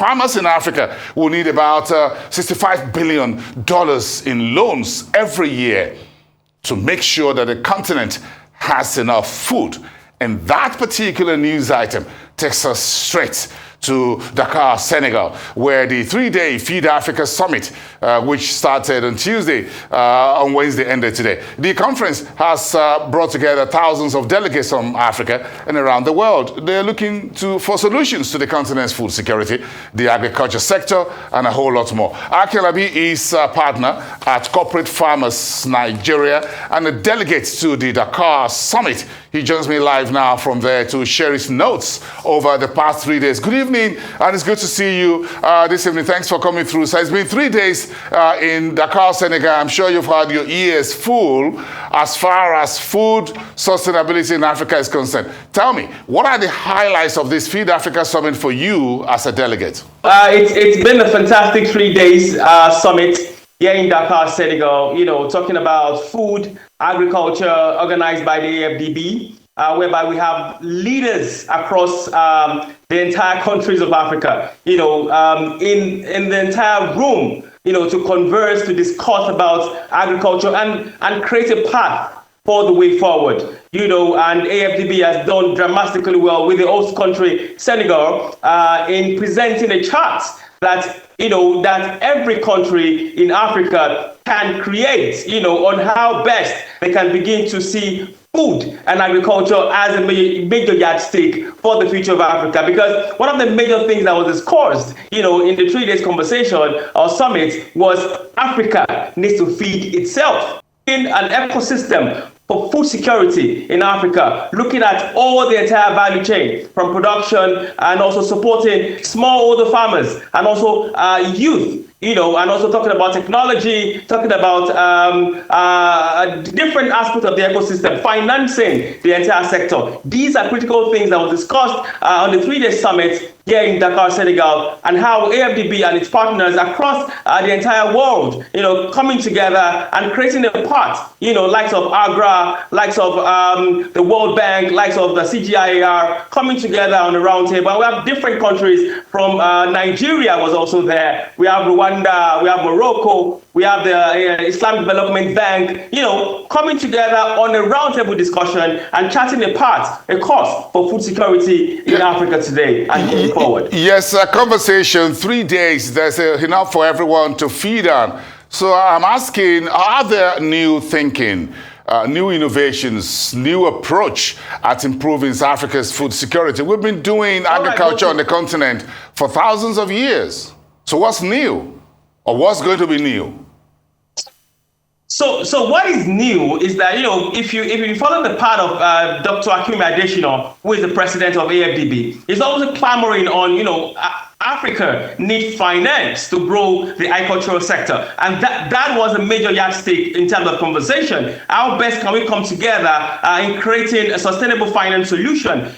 farmers in Africa will need about $65 billion in loans every year to make sure that the continent has enough food. And that particular news item takes us straight to Dakar, Senegal, where the three-day Feed Africa Summit, which started on Tuesday, on Wednesday, ended today. The conference has brought together thousands of delegates from Africa and around the world. They're looking for solutions to the continent's food security, the agriculture sector, and a whole lot more. Akin Alabi is a partner at Corporate Farmers Nigeria and a delegate to the Dakar Summit. He joins me live now from there to share his notes over the past 3 days. Good evening, and it's good to see you this evening. Thanks for coming through. So it's been 3 days in Dakar, Senegal. I'm sure you've had your ears full as far as food sustainability in Africa is concerned. Tell me, what are the highlights of this Feed Africa Summit for you as a delegate? It's been a fantastic 3 days summit here in Dakar, Senegal, talking about food, agriculture, organized by the AFDB, whereby we have leaders across the entire countries of Africa, in the entire room, to converse, to discuss about agriculture and create a path for the way forward. And AFDB has done dramatically well with the host country, Senegal, in presenting a chart that that every country in Africa can create, on how best they can begin to see food and agriculture as a major yardstick for the future of Africa. Because one of the major things that was discussed, in the 3 days conversation or summit was Africa needs to feed itself in an ecosystem for food security in Africa, looking at all the entire value chain from production and also supporting smallholder farmers and also youth, and also talking about technology, talking about different aspects of the ecosystem, financing the entire sector. These are critical things that was discussed on the 3 day summit here in Dakar, Senegal, and how AFDB and its partners across the entire world, coming together and creating a path, likes of AGRA, likes of the World Bank, likes of the CGIAR, coming together on the round table. And we have different countries from Nigeria was also there. We have Rwanda, we have Morocco, we have the Islamic Development Bank, coming together on a roundtable discussion and charting a path, a course for food security in Africa today and going forward. Yes, a conversation, 3 days, there's enough for everyone to feed on. So I'm asking, are there new thinking, new innovations, new approach at improving Africa's food security? We've been doing agriculture on the continent for thousands of years. So what's new? Or what's going to be new? So what is new is that, if you follow the path of Dr. Akin, who is the president of AFDB, he's always clamoring on, Africa needs finance to grow the agricultural sector. And that was a major yardstick in terms of conversation. How best can we come together in creating a sustainable finance solution,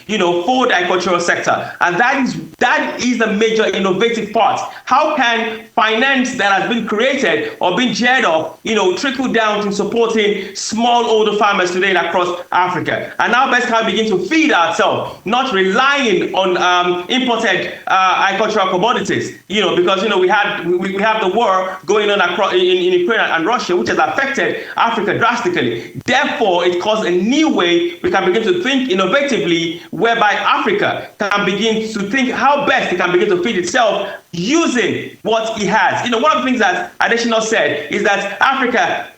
for the agricultural sector? And that is the major innovative part. How can finance that has been created or been geared up, trickle down to supporting smallholder farmers today across Africa? And how best can we begin to feed ourselves, not relying on imported agricultural commodities, because we have the war going on across in Ukraine and Russia, which has affected Africa drastically. Therefore, it caused a new way we can begin to think innovatively, whereby Africa can begin to think how best it can begin to feed itself using what it has. One of the things that Adesina said is that Africa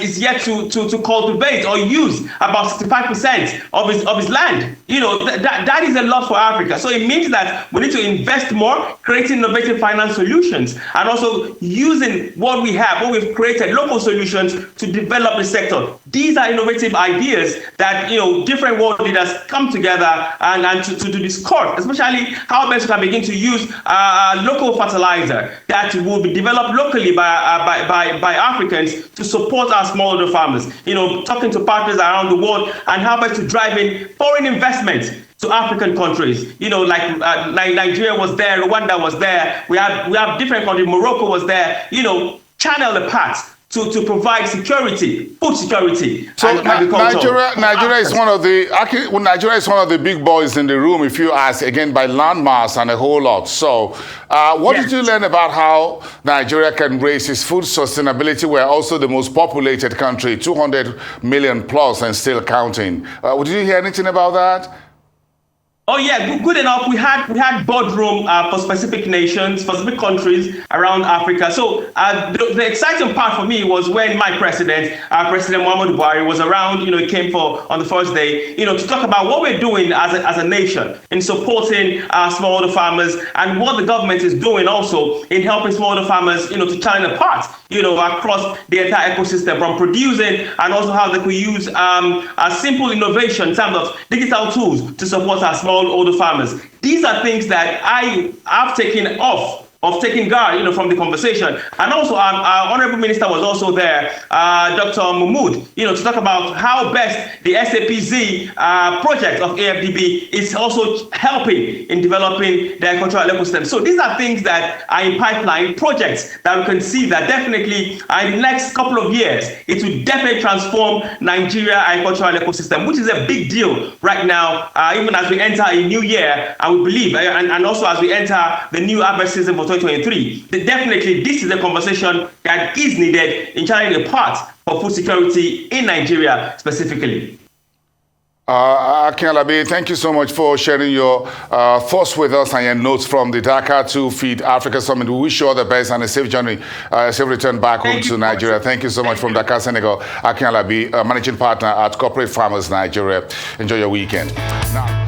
is yet to cultivate or use about 65% of his land. That is a lot for Africa. So it means that we need to invest more, creating innovative finance solutions, and also using what we have, what we've created, local solutions to develop the sector. These are innovative ideas that different world leaders come together and to discuss, especially how best we can begin to use local fertilizer that will be developed locally by Africans to support our smallholder farmers, talking to partners around the world and how best to drive in foreign investments to African countries, like Nigeria was there, Rwanda was there, we have different countries, Morocco was there, channel the path to provide security, food security, so and agriculture. Nigeria is one of the big boys in the room, if you ask, again, by landmass and a whole lot. So what did you learn about how Nigeria can raise its food sustainability? We're also the most populated country, 200 million plus and still counting. Did you hear anything about that? Oh yeah, good enough. We had boardroom for specific nations, specific countries around Africa. So the exciting part for me was when my president, President Muhammadu Buhari, was around. He came on the first day, to talk about what we're doing as a nation in supporting smallholder farmers and what the government is doing also in helping smallholder farmers, to churn apart, across the entire ecosystem from producing, and also how they could use a simple innovation in terms of digital tools to support our smallholder farmers. These are things that I have taken taking guard, from the conversation. And also, our Honorable Minister was also there, Dr. Mahmood, to talk about how best the SAPZ project of AFDB is also helping in developing the agricultural ecosystem. So these are things that are in pipeline, projects that we can see that definitely in the next couple of years, it will definitely transform Nigeria agricultural ecosystem, which is a big deal right now, even as we enter a new year, and we believe, and also as we enter the new harvest season for 2023, definitely this is a conversation that is needed in challenging the path for food security in Nigeria specifically. Akin Alabi, thank you so much for sharing your thoughts with us and your notes from the Dakar to Feed Africa Summit. We wish you all the best and a safe journey, safe return back home to Nigeria. Thank you so much from Dakar, Senegal. Akin Alabi, managing partner at Corporate Farmers Nigeria. Enjoy your weekend. Now